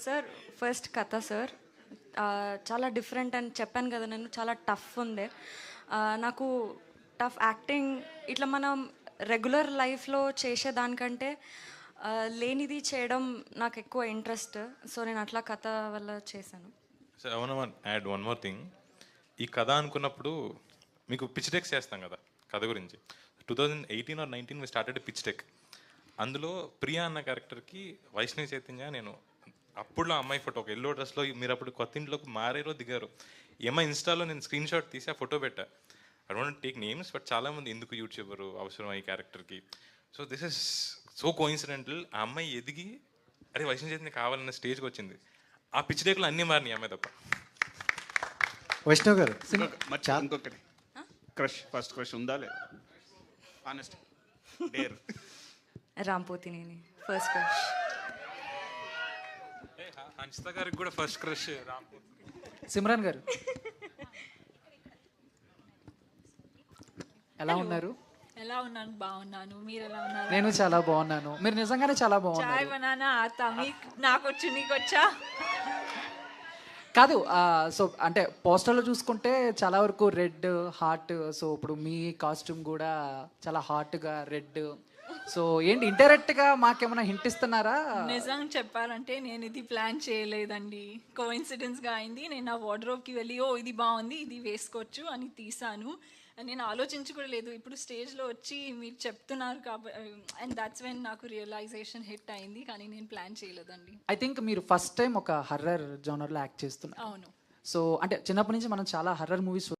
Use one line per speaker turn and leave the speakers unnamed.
Sir first కథ sir చాలా different అని చెప్పాను కదా, నేను చాలా టఫ్ ఉండే. నాకు టఫ్ యాక్టింగ్ ఇట్లా మనం రెగ్యులర్ లైఫ్లో చేసేదానికంటే లేనిది చేయడం నాకు ఎక్కువ ఇంట్రెస్ట్. సో నేను అట్లా కథ వల్ల చేశాను.
So I want add one more thing. ఈ కథ అనుకున్నప్పుడు మీకు పిచ్ డెక్స్ చేస్తాం కదా కథ గురించి. 2018 or 19 we started pitch deck. అందులో ప్రియా అన్న క్యారెక్టర్కి వైష్ణవి చైతన్య, నేను అప్పుడులో అమ్మాయి ఫోటో ఒక ఎల్లో డ్రెస్లో, మీరు అప్పుడు కొత్త ఇంట్లోకి మారేరో దిగారు. ఏమో ఇన్స్టాలో నేను స్క్రీన్ షాట్ తీసి ఆ ఫోటో పెట్టా. I don't take names, but చాలామంది ఎందుకు యూట్యూబరు అవసరం ఈ క్యారెక్టర్కి. So this is so coincidental. ఆ అమ్మాయి ఎదిగి అరే వైష్ణవి చైతన్య కావాలన్న స్టేజ్కి వచ్చింది. ఆ పిచ్ డెక్లో అన్నీ మారినాయి అమ్మాయి తప్ప.
వైష్ణవ్ గారు
ఇంకొకటి క్రష్, ఫస్ట్ క్రష్ ఉందా లేదా? Honest dare.
Ram Pothineni first crush.
Hanshitha గారికి కూడా ఫస్ట్ క్రష్ రాంపూర్.
సిమ్రాన్ గారు ఎలా ఉన్నారు?
ఎలా ఉన్నాను? బాగున్నాను. మీరు ఎలా ఉన్నారు?
నేను చాలా బాగున్నాను. మీరు నిజంగానే చాలా
చాయ్
బాగున్నారు.
బనానా ఆతా మీకు నాకొచ్చు నీకొచ్చా?
కాదు, సో అంటే పోస్టర్లో చూసుకుంటే చాలా వరకు రెడ్ హార్ట్. సో ఇప్పుడు మీ కాస్ట్యూమ్ కూడా చాలా హాట్గా రెడ్. సో ఏంటి ఇండైరెక్ట్గా మాకేమైనా హింట్ ఇస్తున్నారా?
నిజం చెప్పాలంటే నేను ఇది ప్లాన్ చేయలేదండి. కోఇన్సిడెన్స్గా అయింది. నేను నా వార్డ్రోబ్కి వెళ్ళి ఓ ఇది బాగుంది ఇది వేసుకోవచ్చు అని తీసాను. నేను ఆలోచించి కూడా లేదు. ఇప్పుడు స్టేజ్లో వచ్చి మీరు చెప్తున్నారు కాబట్టి, అండ్ దట్స్ వెన్ నాకు రియలైజేషన్ హిట్ అయింది. కానీ నేను ప్లాన్ చేయలేదండి.
ఐ థింక్ మీరు ఫస్ట్ టైం ఒక హర్రర్ జోనర్లో యాక్ట్ చేస్తున్నారు.
అవును.
సో అంటే చిన్నప్పటి నుంచి మనం చాలా హర్రర్ మూవీస్